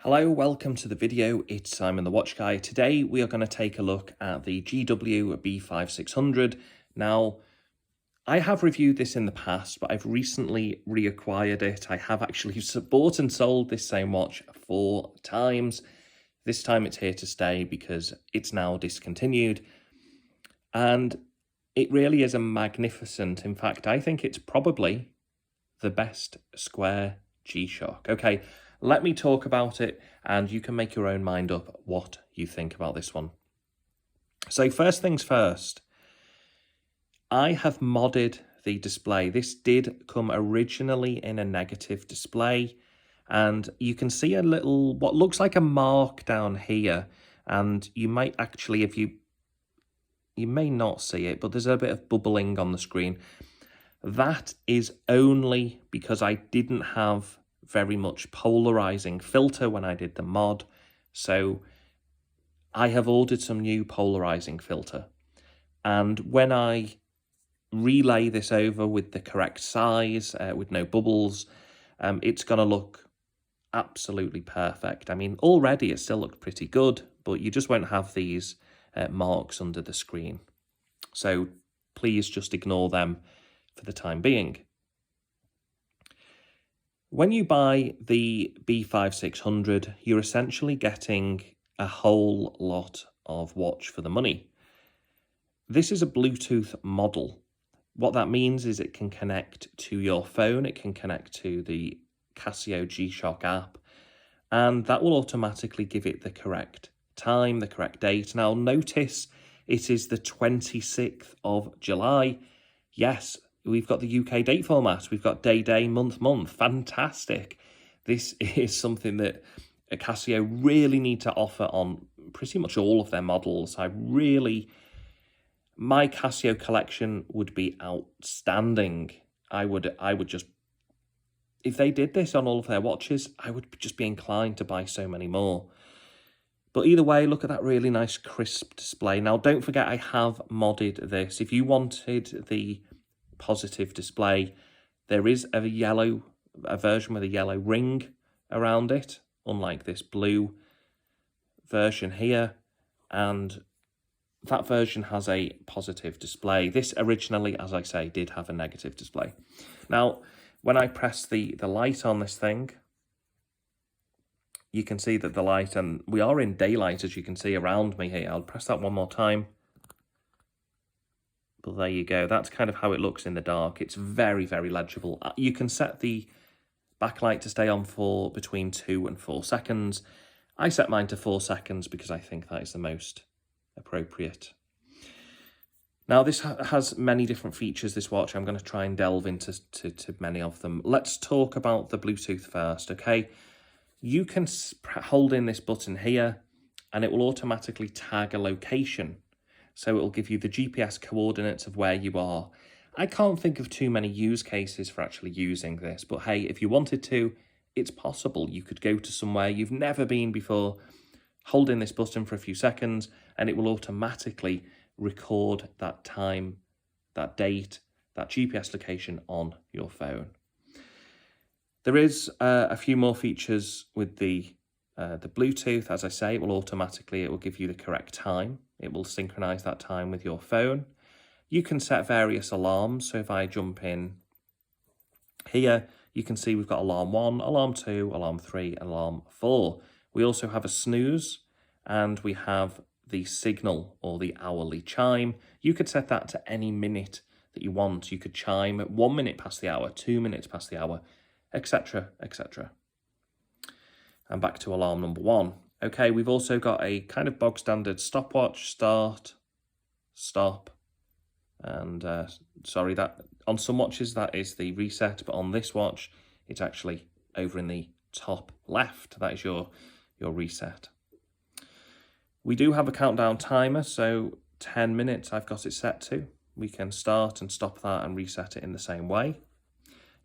Hello, welcome to the video. It's Simon the Watch Guy. Today we are going to take a look at the GW-B5600. Now, I have reviewed this in the past, but I've recently reacquired it. I have actually bought and sold this same watch 4 times. This time it's here to stay because it's now discontinued. And it really is a magnificent, in fact, I think it's probably the best square G-Shock. Okay, let me talk about it and you can make your own mind up what you think about this one. So first things first, I have modded the display. This did come originally in a negative display and you can see a little, what looks like a mark down here. And you might actually, you may not see it, but there's a bit of bubbling on the screen. That is only because I didn't have very much polarizing filter when I did the mod. So I have ordered some new polarizing filter. And when I relay this over with the correct size, with no bubbles, it's going to look absolutely perfect. I mean, already it still looks pretty good, but you just won't have these marks under the screen. So please just ignore them for the time being. When you buy the B5600, you're essentially getting a whole lot of watch for the money. This is a Bluetooth model. What that means is it can connect to your phone, it can connect to the Casio G-Shock app, and that will automatically give it the correct time, the correct date. Now notice it is the 26th of July. Yes, we've got the UK date format. We've got day, month. Fantastic. This is something that Casio really need to offer on pretty much all of their models. My Casio collection would be outstanding. I would just, if they did this on all of their watches, I would just be inclined to buy so many more. But either way, look at that really nice crisp display. Now, don't forget, I have modded this. If you wanted the positive display, there is a version with a yellow ring around it, unlike this blue version here, and that version has a positive display. This originally, as I say, did have a negative display. Now, when I press the light on this thing, you can see that the light, and we are in daylight as you can see around me here. I'll press that one more time. But there you go. That's kind of how it looks in the dark. It's very, very legible. You can set the backlight to stay on for between 2 and 4 seconds. I set mine to 4 seconds because I think that is the most appropriate. Now, this has many different features, this watch. I'm going to try and delve into many of them. Let's talk about the Bluetooth first, okay? You can hold in this button here and it will automatically tag a location. So it will give you the GPS coordinates of where you are. I can't think of too many use cases for actually using this, but hey, if you wanted to, it's possible. You could go to somewhere you've never been before, hold in this button for a few seconds, and it will automatically record that time, that date, that GPS location on your phone. There is a few more features with the Bluetooth. As I say, it will give you the correct time. It will synchronize that time with your phone. You can set various alarms. So if I jump in here, you can see we've got alarm 1, alarm 2, alarm 3, alarm 4. We also have a snooze and we have the signal or the hourly chime. You could set that to any minute that you want. You could chime at 1 minute past the hour, 2 minutes past the hour, etc., etc. And back to alarm number 1. Okay, we've also got a kind of bog standard stopwatch, start, stop, and sorry, that on some watches that is the reset, but on this watch it's actually over in the top left. That is your reset. We do have a countdown timer, so 10 minutes I've got it set to. We can start and stop that and reset it in the same way.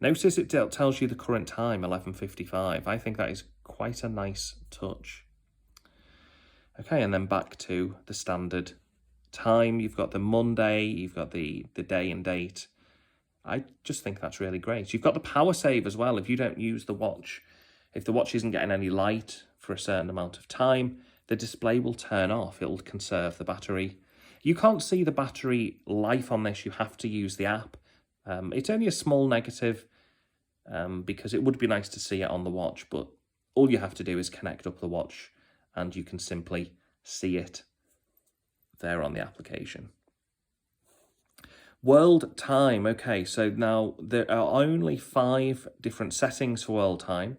Notice it tells you the current time, 11:55. I think that is quite a nice touch. Okay, and then back to the standard time. You've got the Monday, you've got the day and date. I just think that's really great. You've got the power save as well. If you don't use the watch, if the watch isn't getting any light for a certain amount of time, the display will turn off. It'll conserve the battery. You can't see the battery life on this. You have to use the app. It's only a small negative because it would be nice to see it on the watch, but all you have to do is connect up the watch and you can simply see it there on the application. World time. Okay, so now there are only 5 different settings for world time,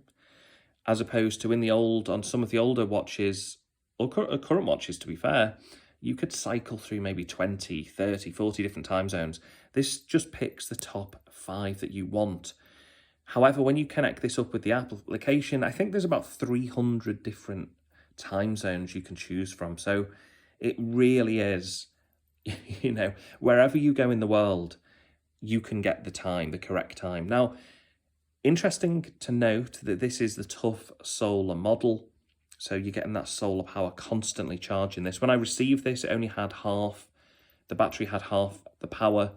as opposed to on some of the older watches, or current watches to be fair, you could cycle through maybe 20, 30, 40 different time zones. This just picks the top 5 that you want. However, when you connect this up with the application, I think there's about 300 different time zones you can choose from. So it really is, you know, wherever you go in the world, you can get the correct time. Now, interesting to note that this is the tough solar model. So you're getting that solar power constantly charging this. When I received this, it only had half, the battery had half the power,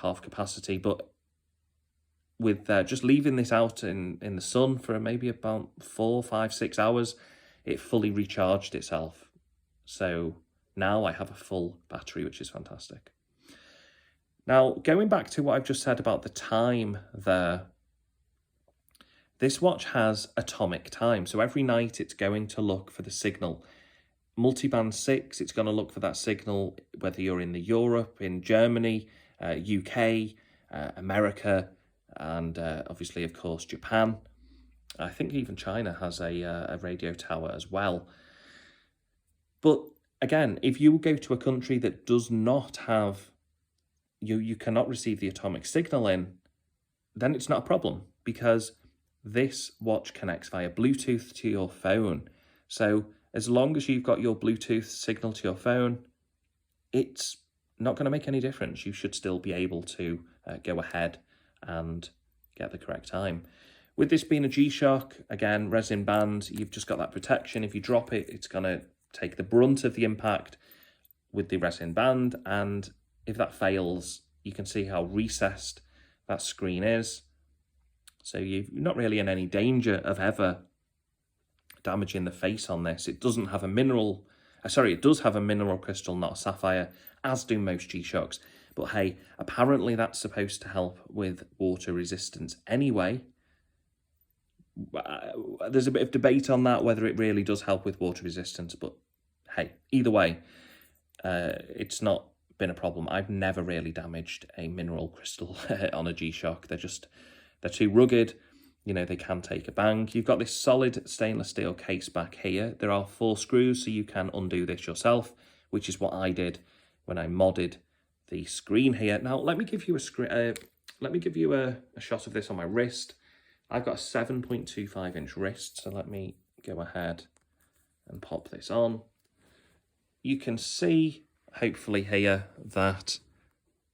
half capacity, but with just leaving this out in the sun for maybe about 4, 5, 6 hours, it fully recharged itself. So now I have a full battery, which is fantastic. Now, going back to what I've just said about the time there, this watch has atomic time. So every night it's going to look for the signal. Multiband 6, it's going to look for that signal, whether you're in Europe, in Germany, UK, America, and obviously, of course, Japan. I think even China has a radio tower as well. But again, if you go to a country that does not have, you cannot receive the atomic signal in, then it's not a problem, because this watch connects via Bluetooth to your phone. So as long as you've got your Bluetooth signal to your phone, it's not going to make any difference. You should still be able to go ahead and get the correct time. With this being a G-Shock, again, resin band, you've just got that protection. If you drop it, it's going to take the brunt of the impact with the resin band. And if that fails, you can see how recessed that screen is. So you're not really in any danger of ever damaging the face on this. It doesn't have a mineral, it does have a mineral crystal, not a sapphire, as do most G-Shocks. But hey, apparently that's supposed to help with water resistance anyway. There's a bit of debate on that, whether it really does help with water resistance, but hey, either way, it's not been a problem. I've never really damaged a mineral crystal on a G-Shock. They're too rugged, you know, they can take a bang. You've got this solid stainless steel case back here. There are 4 screws, so you can undo this yourself, which is what I did when I modded the screen here. Now, let me give you a shot of this on my wrist. I've got a 7.25 inch wrist, so let me go ahead and pop this on. You can see, hopefully here, that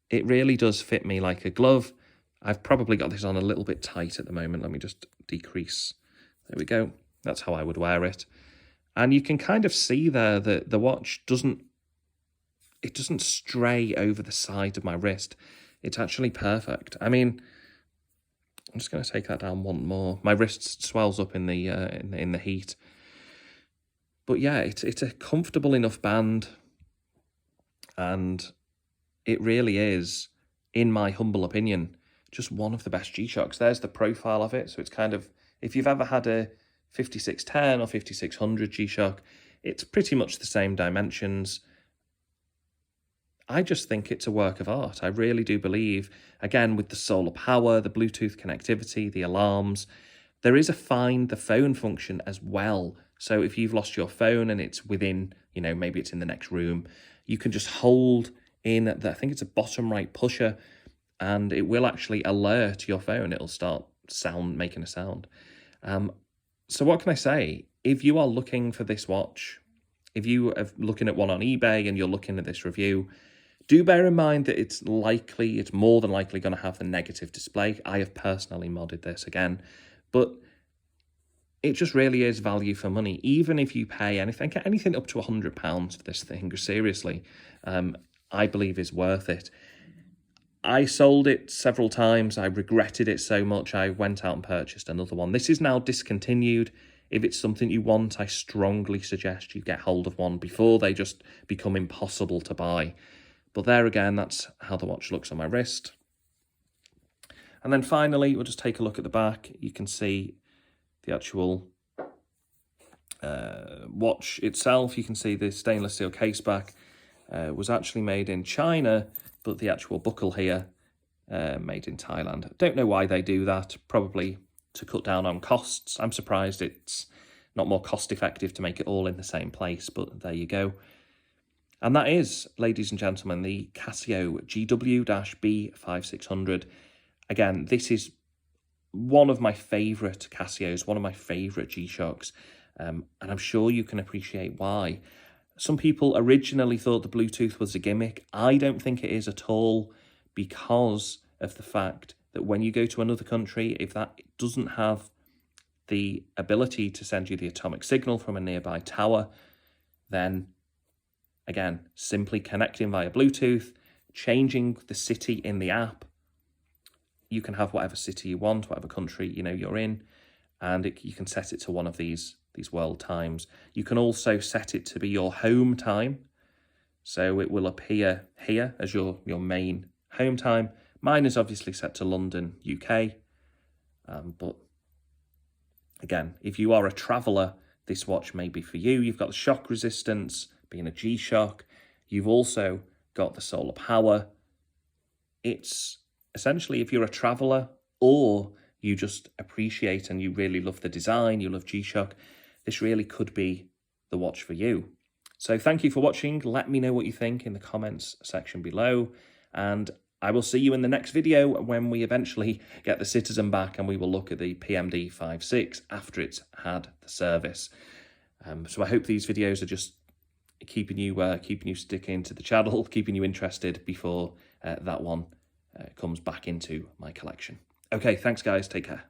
it really does fit me like a glove. I've probably got this on a little bit tight at the moment. Let me just decrease. There we go. That's how I would wear it. And you can kind of see there that the watch doesn't stray over the side of my wrist. It's actually perfect. I mean, I'm just going to take that down one more. My wrist swells up in the heat. But yeah, it's a comfortable enough band, and it really is, in my humble opinion, just one of the best G-Shocks. There's the profile of it. So it's kind of, if you've ever had a 5610 or 5600 G-Shock, it's pretty much the same dimensions. I just think it's a work of art. I really do believe, again, with the solar power, the Bluetooth connectivity, the alarms, there is a find the phone function as well. So if you've lost your phone and it's within, you know, maybe it's in the next room, you can just hold in, I think it's a bottom right pusher, and it will actually alert your phone. It'll start making a sound. So what can I say? If you are looking for this watch, if you are looking at one on eBay and you're looking at this review, do bear in mind that it's more than likely going to have the negative display. I have personally modded this again, but it just really is value for money. Even if you pay anything up to £100 for this thing, seriously, I believe is worth it. I sold it several times. I regretted it so much. I went out and purchased another one. This is now discontinued. If it's something you want, I strongly suggest you get hold of one before they just become impossible to buy. But there again, that's how the watch looks on my wrist. And then finally, we'll just take a look at the back. You can see the actual watch itself. You can see the stainless steel case back was actually made in China, but the actual buckle here made in Thailand. Don't know why they do that, probably to cut down on costs. I'm surprised it's not more cost effective to make it all in the same place, but there you go. And that is, ladies and gentlemen, the Casio GW-B5600. Again, this is one of my favourite Casios, one of my favourite G-Shocks, and I'm sure you can appreciate why. Some people originally thought the Bluetooth was a gimmick. I don't think it is at all, because of the fact that when you go to another country, if that doesn't have the ability to send you the atomic signal from a nearby tower, then again, simply connecting via Bluetooth, changing the city in the app, you can have whatever city you want, whatever country you're in, and you can set it to one of these world times. You can also set it to be your home time, so it will appear here as your main home time. Mine is obviously set to London, UK, but again, if you are a traveller, this watch may be for you. You've got the shock resistance, being a G-Shock. You've also got the solar power. It's essentially, if you're a traveller or you just appreciate and you really love the design, you love G-Shock, this really could be the watch for you. So thank you for watching. Let me know what you think in the comments section below, and I will see you in the next video when we eventually get the Citizen back and we will look at the PMD-56 after it's had the service. So I hope these videos are just keeping you sticking to the channel, keeping you interested before that one comes back into my collection. Okay, thanks guys, take care.